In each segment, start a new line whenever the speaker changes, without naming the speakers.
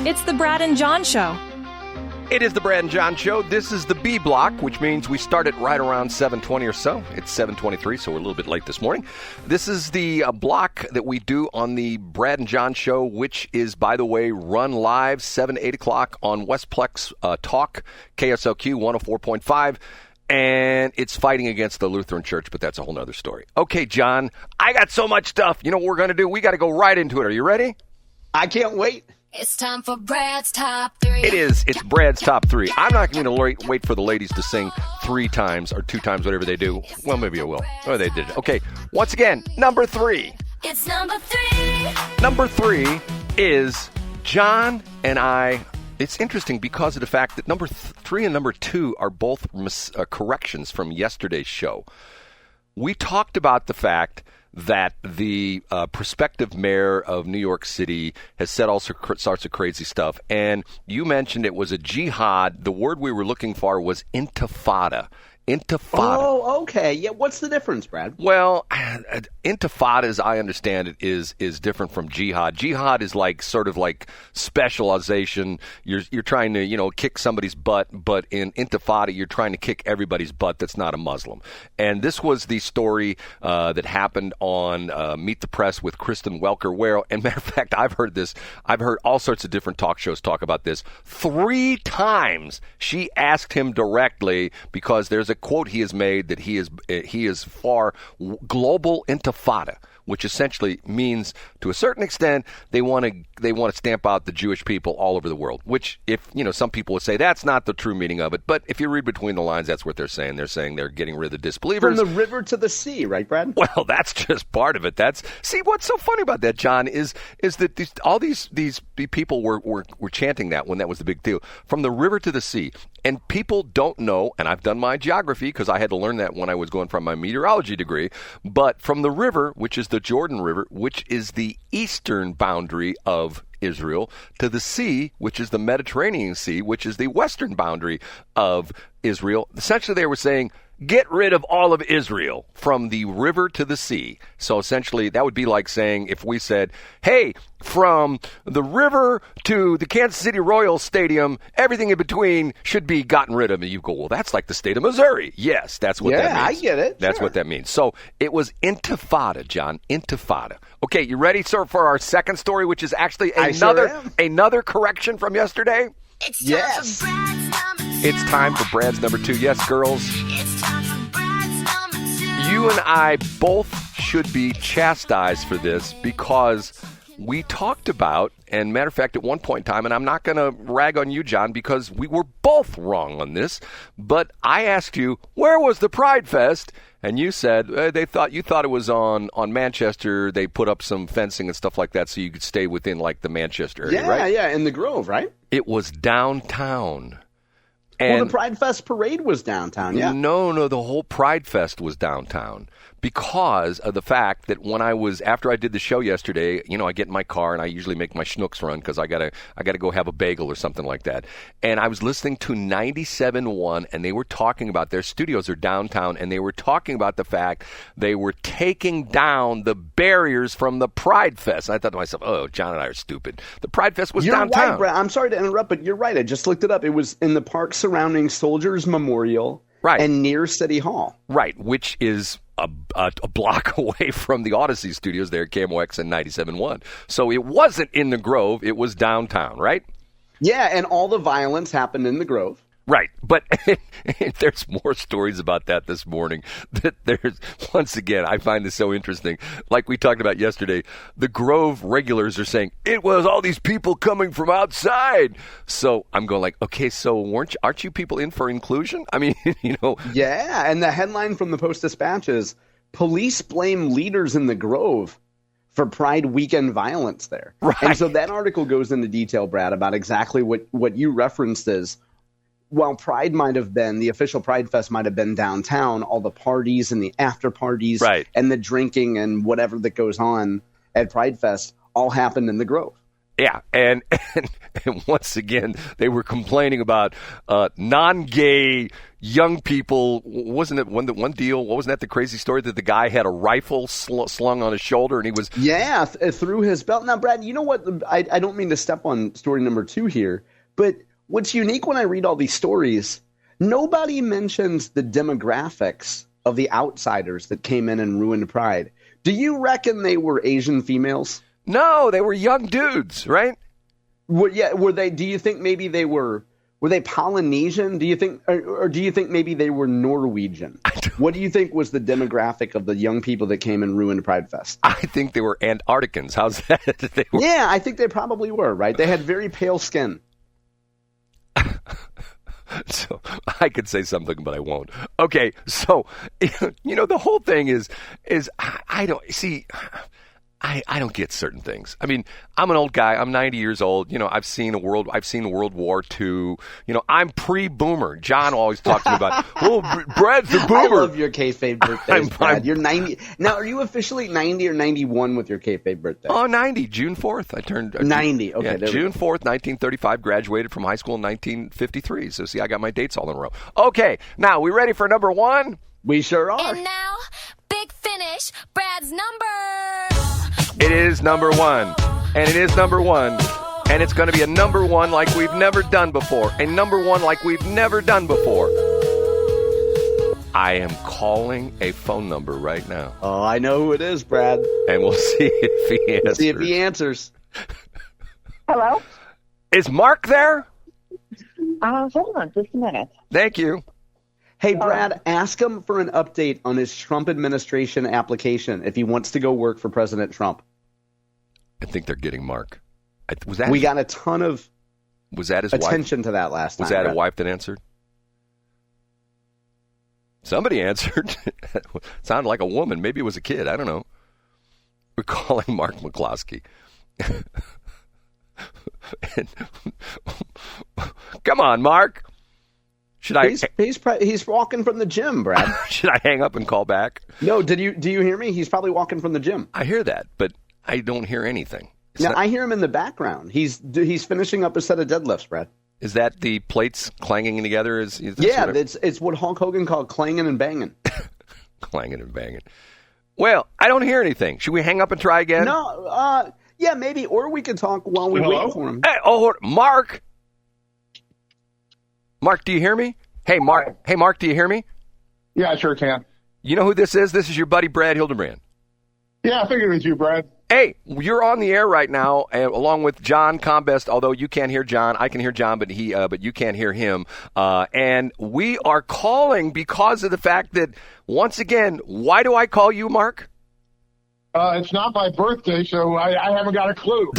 It's the Brad and John Show.
It is the Brad and John Show. This is the B block, which means we start at right around 7:20 or so. It's 7:23, so we're a little bit late this morning. This is the block that we do on the Brad and John Show, which is, by the way, run live 7 to 8 o'clock on Westplex Talk, KSLQ 104.5. And it's fighting against the Lutheran Church, but that's a whole nother story. Okay, John, I got so much stuff. You know what we're going to do? We got to go right into it. Are you ready?
I can't wait.
It's time for Brad's Top 3.
It is. It's Brad's Top 3. I'm not going to wait for the ladies to sing 3 times or 2 times, whatever they do. Well, maybe I will. Oh, they did it. Okay, once again, number 3.
It's number 3.
Number 3 is John and I. It's interesting because of the fact that number 3 and number 2 are both corrections from yesterday's show. We talked about the fact that the prospective mayor of New York City has said all sorts of crazy stuff. And you mentioned it was a jihad. The word we were looking for was intifada. Intifada.
Oh, okay. Yeah, what's the difference, Brad?
Well, intifada, as I understand it, is different from jihad. Jihad is like sort of like specialization. You're trying to, kick somebody's butt, but in intifada, you're trying to kick everybody's butt that's not a Muslim. And this was the story that happened on Meet the Press with Kristen Welker, where, and matter of fact, I've heard all sorts of different talk shows talk about this. 3 times she asked him directly, because there's a quote he has made that he is for global intifada, which essentially means, to a certain extent, they want to stamp out the Jewish people all over the world. Which, if some people would say that's not the true meaning of it, but if you read between the lines, that's what they're saying. They're saying they're getting rid of the disbelievers
from the river to the sea, right, Brad?
Well, that's just part of it. See, what's so funny about that, John, is that all these people were chanting that when that was the big deal, from the river to the sea. And people don't know, and I've done my geography because I had to learn that when I was going for my meteorology degree, but from the river, which is the Jordan River, which is the eastern boundary of Israel, to the sea, which is the Mediterranean Sea, which is the western boundary of Israel. Essentially, they were saying, get rid of all of Israel from the river to the sea. So essentially, that would be like saying, if we said, hey, from the river to the Kansas City Royals Stadium, everything in between should be gotten rid of. And you go, well, that's like the state of Missouri. Yes, that's what that means.
Yeah, I get it.
That's what that means. So it was intifada, John, intifada. Okay, you ready, sir, for our second story, which is actually another correction from yesterday?
It's
time for Brad's number 2. Yes, girls.
It's time for Brad's number 2.
You and I both should be chastised for this because we talked about, and matter of fact, at one point in time, and I'm not going to rag on you, John, because we were both wrong on this, but I asked you, where was the PrideFest? And you said you thought it was on Manchester. They put up some fencing and stuff like that so you could stay within like the Manchester area, right?
Yeah, in the Grove, right?
It was downtown.
Well, the PrideFest parade was downtown, yeah.
No, the whole PrideFest was downtown because of the fact that after I did the show yesterday, I get in my car and I usually make my schnooks run because I gotta go have a bagel or something like that. And I was listening to 97.1 and they were talking about their studios are downtown and they were talking about the fact they were taking down the barriers from the PrideFest. And I thought to myself, oh, John and I are stupid. The PrideFest was downtown.
You're right, Brad. I'm sorry to interrupt, but you're right. I just looked it up. It was in the park surrounding Soldiers Memorial and near City Hall.
Right, which is a block away from the Odyssey Studios there at KMOX and 97.1. So it wasn't in the Grove. It was downtown, right?
Yeah, and all the violence happened in the Grove.
Right, but there's more stories about that this morning. Once again, I find this so interesting. Like we talked about yesterday, the Grove regulars are saying, it was all these people coming from outside. So I'm going like, okay, so aren't you people in for inclusion? I mean,
Yeah, and the headline from the Post-Dispatch is, police blame leaders in the Grove for Pride weekend violence there.
Right.
And so that article goes into detail, Brad, about exactly what you referenced is, while Pride might have been, the official Pride Fest might have been downtown, all the parties and the after parties and the drinking and whatever that goes on at Pride Fest all happened in the Grove.
Yeah, and once again, they were complaining about non-gay young people. Wasn't it one deal? Wasn't that the crazy story that the guy had a rifle slung on his shoulder and he was...
Yeah, through his belt. Now, Brad, you know what? I don't mean to step on story number 2 here, but what's unique when I read all these stories, nobody mentions the demographics of the outsiders that came in and ruined Pride. Do you reckon they were Asian females?
No, they were young dudes, right?
Were they? Do you think maybe they were they Polynesian? Do you think, or do you think maybe they were Norwegian? What do you think was the demographic of the young people that came and ruined PrideFest?
I think they were Antarcticans. How's that?
Yeah, I think they probably were, right? They had very pale skin.
So I could say something, but I won't. Okay, so the whole thing is I don't see. I don't get certain things. I mean, I'm an old guy. I'm 90 years old. I've seen World War II. I'm pre-boomer. John always talks to me about, Brad's the boomer.
I love your kayfabe birthdays, Brad. You're 90. Now, are you officially 90 or 91 with your kayfabe birthday?
Oh, 90. June 4th. I turned
90. Okay.
Yeah, June 4th, 1935. Graduated from high school in 1953. So, see, I got my dates all in a row. Okay. Now, we ready for number 1?
We sure are.
And now, big finish, Brad's number.
It is number 1, and it is number 1, and it's going to be a number 1 like we've never done before, a number 1 like we've never done before. I am calling a phone number right now.
Oh, I know who it is, Brad.
And we'll see if he answers.
See if he answers.
Hello?
Is Mark there?
Hold on just a minute.
Thank you.
Hey, Brad, ask him for an update on his Trump administration application if he wants to go work for President Trump.
I think they're getting Mark.
We got a ton of
attention
to that last time.
Was that
Brad.
a wife that answered? Somebody answered. Sounded like a woman. Maybe it was a kid. I don't know. We're calling Mark McCloskey. Come on, Mark. Should I?
He's walking from the gym, Brad.
Should I hang up and call back?
No. Do you hear me? He's probably walking from the gym.
I hear that, but I don't hear anything.
I hear him in the background. He's finishing up a set of deadlifts, Brad.
Is that the plates clanging together?
Yeah, it's what Hulk Hogan called clanging and banging.
Clanging and banging. Well, I don't hear anything. Should we hang up and try again?
No. Yeah, maybe. Or we could talk while we wait for him.
Hey, Mark. Mark, do you hear me? Hey, Mark. Hi. Hey, Mark, do you hear me?
Yeah, I sure can.
You know who this is? This is your buddy, Brad Hildebrand.
Yeah, I figured it was you, Brad.
Hey, you're on the air right now, along with John Combest. Although you can't hear John, I can hear John, but you can't hear him. And we are calling because of the fact that, once again, why do I call you, Mark?
It's not my birthday, so I haven't got a clue.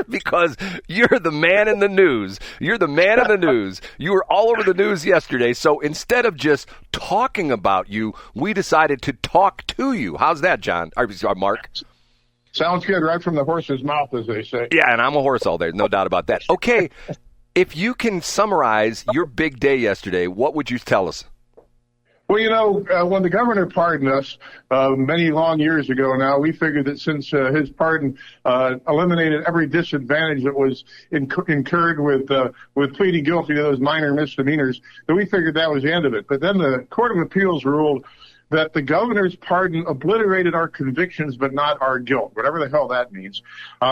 Because you're the man in the news. You're the man in the news. You were all over the news yesterday. So instead of just talking about you, we decided to talk to you. How's that, John? Or Mark?
Sounds good, right from the horse's mouth, as they say.
Yeah, and I'm a horse all day. No doubt about that. Okay, if you can summarize your big day yesterday, what would you tell us?
Well, when the governor pardoned us many long years ago now, we figured that since his pardon eliminated every disadvantage that was incurred with pleading guilty to those minor misdemeanors, that we figured that was the end of it. But then the Court of Appeals ruled that the governor's pardon obliterated our convictions but not our guilt, whatever the hell that means,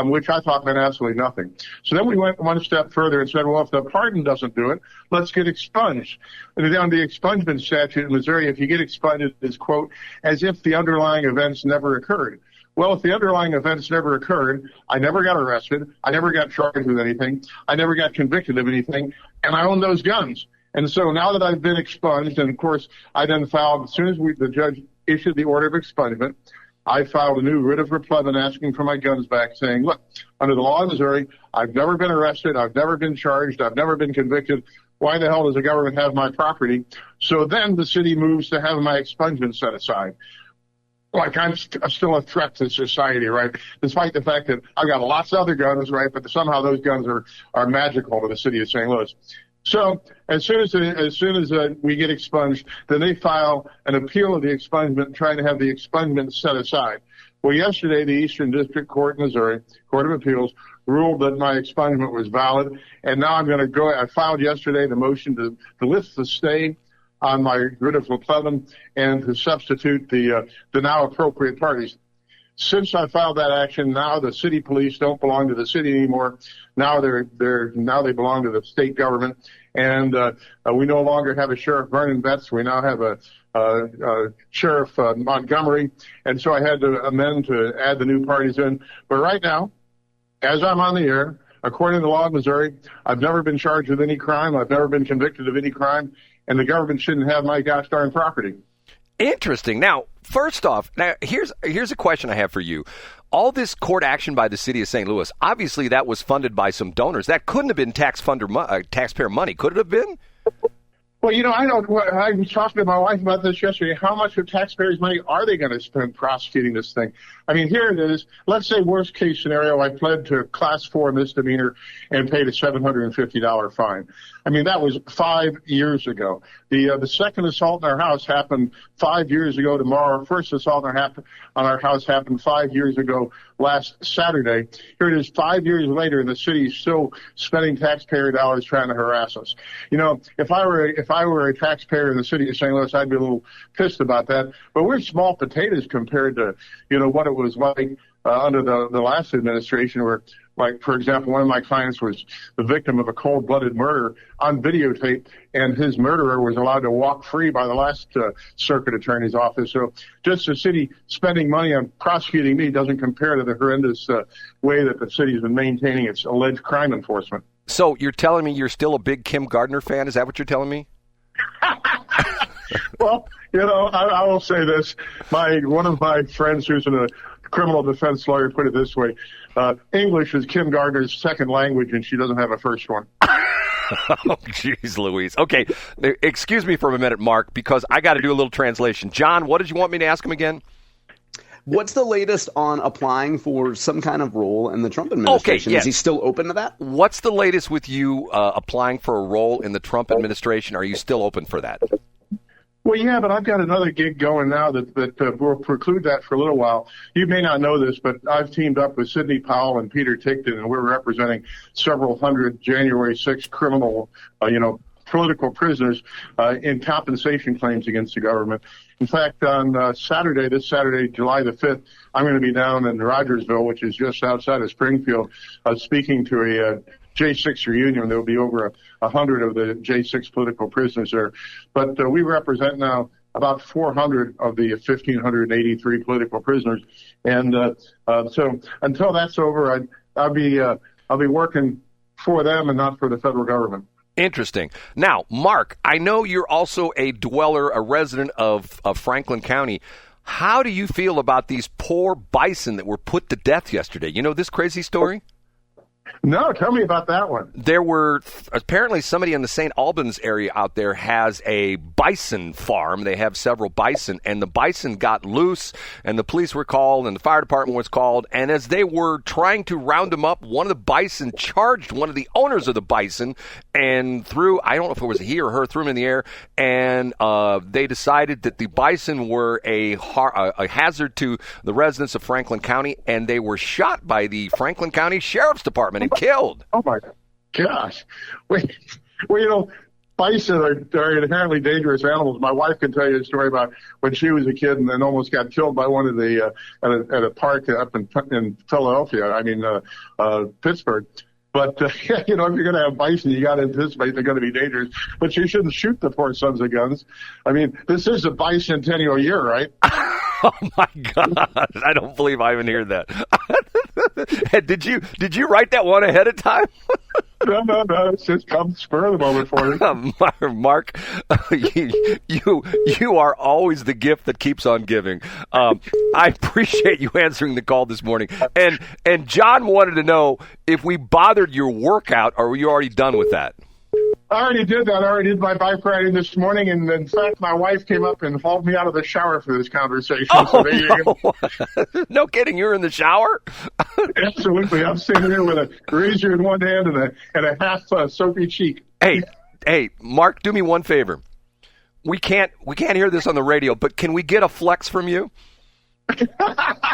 which I thought meant absolutely nothing. So then we went one step further and said, well, if the pardon doesn't do it, let's get expunged. And on the expungement statute in Missouri, if you get expunged, it's, quote, as if the underlying events never occurred. Well, if the underlying events never occurred, I never got arrested, I never got charged with anything, I never got convicted of anything, and I own those guns. And so now that I've been expunged, and of course I then filed, as soon as the judge issued the order of expungement, I filed a new writ of replevin asking for my guns back, saying, look, under the law of Missouri, I've never been arrested, I've never been charged, I've never been convicted. Why the hell does the government have my property? So then the city moves to have my expungement set aside. Like I'm still a threat to society, right? Despite the fact that I've got lots of other guns, right? But somehow those guns are magical to the city of St. Louis. So as soon as we get expunged, then they file an appeal of the expungement, trying to have the expungement set aside. Well, yesterday, the Eastern District Court in Missouri, Court of Appeals, ruled that my expungement was valid. And now I'm going to go. I filed yesterday the motion to lift the stay on my writ of repellent and to substitute the now appropriate parties. Since I filed that action, now the city police don't belong to the city anymore. Now they belong to the state government, and we no longer have a Sheriff Vernon Betts. We now have a Sheriff Montgomery, and so I had to amend to add the new parties in. But right now, as I'm on the air, according to the law of Missouri, I've never been charged with any crime. I've never been convicted of any crime, and the government shouldn't have my gosh darn property.
Interesting. Now, first off, here's a question I have for you. All this court action by the city of St. Louis, obviously that was funded by some donors. That couldn't have been taxpayer money. Could it have been?
Well, I was talking to my wife about this yesterday. How much of taxpayers' money are they going to spend prosecuting this thing? I mean, here it is. Let's say worst case scenario, I pled to a class 4 misdemeanor and paid a $750 fine. I mean, that was 5 years ago. The second assault in our house happened 5 years ago tomorrow. First assault on our house happened 5 years ago last Saturday. Here it is 5 years later, and the city is still spending taxpayer dollars trying to harass us. If I were a taxpayer in the city of St. Louis, I'd be a little pissed about that. But we're small potatoes compared to, what it was like under the last administration, where, like, for example, one of my clients was the victim of a cold-blooded murder on videotape, and his murderer was allowed to walk free by the last circuit attorney's office. So just the city spending money on prosecuting me doesn't compare to the horrendous way that the city has been maintaining its alleged crime enforcement.
So you're telling me you're still a big Kim Gardner fan? Is that what you're telling me?
Well, I will say this. One of my friends who's a criminal defense lawyer put it this way. English is Kim Gardner's second language, and she doesn't have a first one.
Oh, jeez, Louise. Okay, excuse me for a minute, Mark, because I got to do a little translation. John, what did you want me to ask him again?
What's the latest on applying for some kind of role in the Trump administration?
Okay, yes.
Is he still open to that?
What's the latest with you applying for a role in the Trump administration? Are you still open for that?
Well, yeah, but I've got another gig going now that will preclude that for a little while. You may not know this, but I've teamed up with Sidney Powell and Peter Tickton, and we're representing several hundred January 6th criminal, political prisoners in compensation claims against the government. In fact, on this Saturday, July the 5th, I'm going to be down in Rogersville, which is just outside of Springfield, speaking to a J6 reunion. There will be over 100 of the J6 political prisoners there. But we represent now about 400 of the 1,583 political prisoners. And so until that's over, I'll be working for them and not for the federal government.
Interesting. Now, Mark, I know you're also a resident of Franklin County. How do you feel about these poor bison that were put to death yesterday? You know this crazy story?
No, tell me about that one.
There were apparently somebody in the St. Albans area out there has a bison farm. They have several bison, and the bison got loose, and the police were called, and the fire department was called. And as they were trying to round them up, one of the bison charged one of the owners of the bison and threw, I don't know if it was he or her, threw him in the air. And they decided that the bison were a hazard to the residents of Franklin County, and they were shot by the Franklin County Sheriff's Department and killed.
Oh my gosh. Well, bison are inherently dangerous animals. My wife can tell you a story about when she was a kid and then almost got killed by one of the at a park up in Philadelphia. Pittsburgh. But if you're going to have bison, you got to anticipate they're going to be dangerous. But you shouldn't shoot the poor sons of guns. I mean, this is a bicentennial year, right?
Oh my God! I don't believe I even heard that. Did you write that one ahead of time?
No. It's just come spur of the moment for me.
Mark, you are always the gift that keeps on giving. I appreciate you answering the call this morning. And John wanted to know if we bothered your workout, or were you already done with that?
I already did that. I already did my bike riding this morning, and in fact, my wife came up and hauled me out of the shower for this conversation.
Oh, so there you go. No kidding, you're in the shower?
Absolutely. I'm sitting here with a razor in one hand and a half soapy cheek.
Hey, Mark, do me one favor. We can't hear this on the radio, but can we get a flex from you?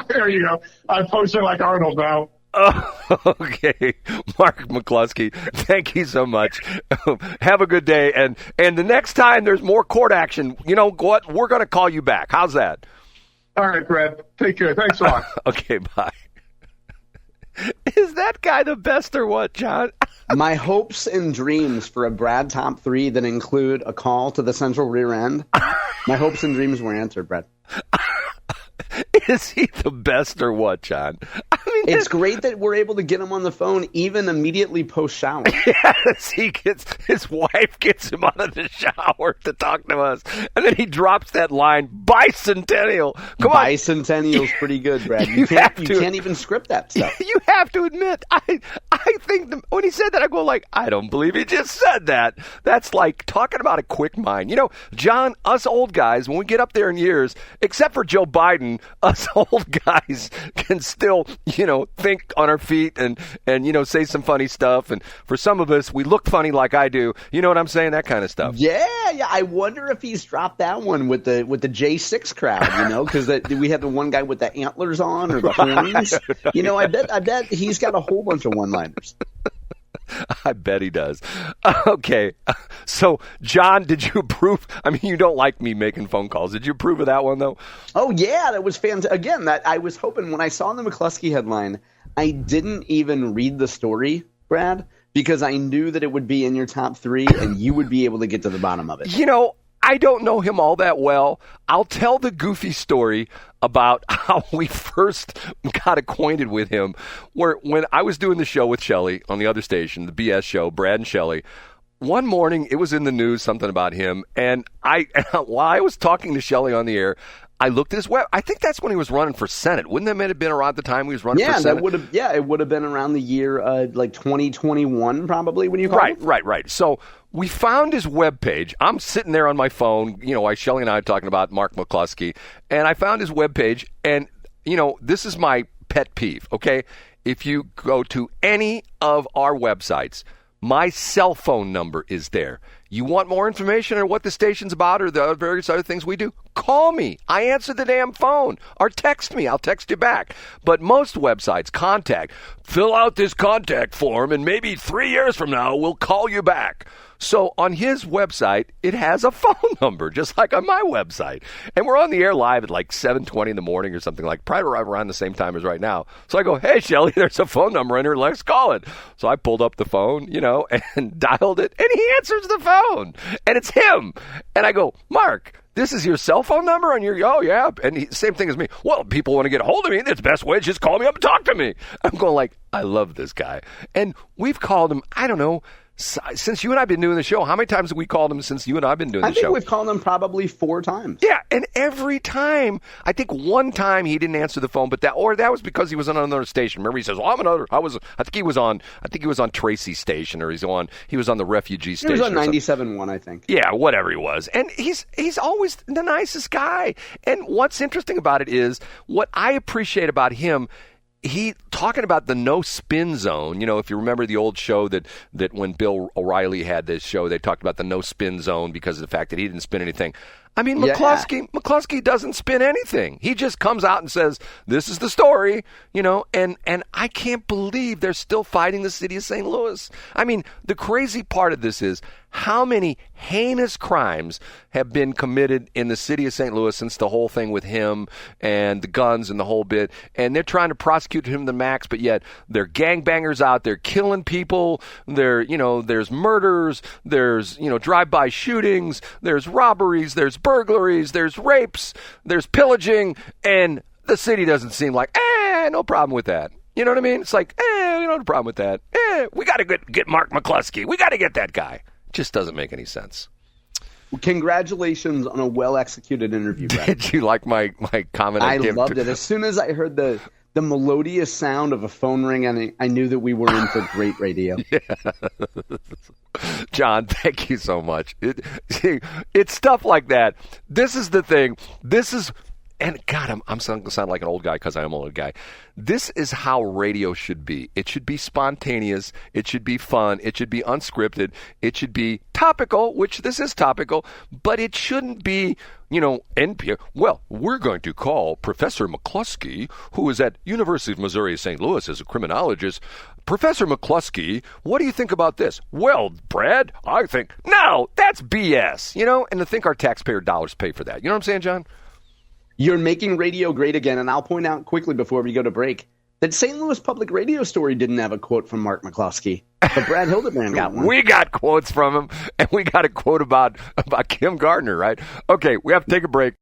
There you go. I'm posting like Arnold now.
Okay, Mark McCloskey, thank you so much. Have a good day. And the next time there's more court action, you know what? We're going to call you back. How's that?
All right, Brad. Take care. Thanks a lot.
Okay, bye. Is that guy the best or what, John?
My hopes and dreams for a Brad top 3 that include a call to the central rear end, my hopes and dreams were answered, Brad.
Is he the best or what, John? I mean,
it's great that we're able to get him on the phone even immediately post-shower.
Yes, his wife gets him out of the shower to talk to us, and then he drops that line, bicentennial. Come on.
Bicentennial's pretty good, Brad. You can't even script that stuff.
You have to admit, I think when he said that, I go like, I don't believe he just said that. That's like talking about a quick mind. You know, John, us old guys, when we get up there in years, except for Joe Biden, us old guys can still, think on our feet and say some funny stuff. And for some of us, we look funny like I do. You know what I'm saying? That kind of stuff.
Yeah. I wonder if he's dropped that one with the J6 crowd, because we had the one guy with the antlers on or the horns. I bet he's got a whole bunch of one-liners.
I bet he does. Okay. So, John, did you approve? I mean, you don't like me making phone calls. Did you approve of that one, though?
Oh, yeah. That was fantastic. Again, that I was hoping when I saw the McCloskey headline, I didn't even read the story, Brad, because I knew that it would be in your top 3 and you would be able to get to the bottom of it.
I don't know him all that well. I'll tell the goofy story about how we first got acquainted with him. When I was doing the show with Shelley on the other station, the BS show, Brad and Shelley, one morning it was in the news, something about him. And while I was talking to Shelley on the air, I looked at his web. I think that's when he was running for Senate. Wouldn't that have been around the time he was running for Senate?
It would have been around the year like 2021 probably when you called him.
Right. So we found his webpage. I'm sitting there on my phone, Shelley and I are talking about Mark McCloskey, and I found his webpage, and, this is my pet peeve, okay? If you go to any of our websites, my cell phone number is there. You want more information on what the station's about or the various other things we do? Call me. I answer the damn phone. Or text me. I'll text you back. But most websites, fill out this contact form, and maybe 3 years from now, we'll call you back. So on his website, it has a phone number, just like on my website. And we're on the air live at like 7:20 in the morning or something, like probably around the same time as right now. So I go, hey, Shelley, there's a phone number in here. Let's call it. So I pulled up the phone, and dialed it, and he answers the phone. And it's him. And I go, Mark, this is your cell phone number? And you're, oh, yeah. And same thing as me. Well, people want to get a hold of me. That's the best way. Just call me up and talk to me. I'm going like, I love this guy. And we've called him, I don't know, since you and I have been doing the show. How many times have we called him since you and I have been doing the show?
I think we've called him probably 4 times.
Yeah, and every time, I think one time he didn't answer the phone, but that was because he was on another station. Remember, he says, I think he was on Tracy's station, or he was on the refugee station.
He was on 97.1, I think.
Yeah, whatever he was. And he's always the nicest guy. And what's interesting about it is, what I appreciate about him, he talking about the no spin zone. If you remember the old show that when Bill O'Reilly had this show, they talked about the no spin zone because of the fact that he didn't spin anything. I mean, McCloskey doesn't spin anything. He just comes out and says, this is the story, and I can't believe they're still fighting the city of St. Louis. I mean, the crazy part of this is how many heinous crimes have been committed in the city of St. Louis since the whole thing with him and the guns and the whole bit. And they're trying to prosecute him to the max, but yet they're gangbangers out there killing people. There's murders, there's, drive-by shootings, there's robberies, there's burglaries, there's rapes, there's pillaging, and the city doesn't seem like, no problem with that. You know what I mean? It's like, no problem with that. We got to get Mark McCloskey. We got to get that guy. It just doesn't make any sense.
Well, congratulations on a well-executed interview, Brad.
Did you like my comment?
I loved it. As soon as I heard the melodious sound of a phone ring, I knew that we were in for great radio.
Yeah. John, thank you so much. It's stuff like that. This is the thing. And God, I'm going to sound like an old guy because I'm an old guy. This is how radio should be. It should be spontaneous. It should be fun. It should be unscripted. It should be topical, which this is topical, but it shouldn't be, NPR. Well, we're going to call Professor McCloskey, who is at University of Missouri St. Louis as a criminologist. Professor McCloskey, what do you think about this? Well, Brad, I think, no, that's BS, and to think our taxpayer dollars pay for that. You know what I'm saying, John?
You're making radio great again, and I'll point out quickly before we go to break that St. Louis Public Radio story didn't have a quote from Mark McCloskey, but Brad Hildebrand got one.
We got quotes from him, and we got a quote about Kim Gardner, right? Okay, we have to take a break.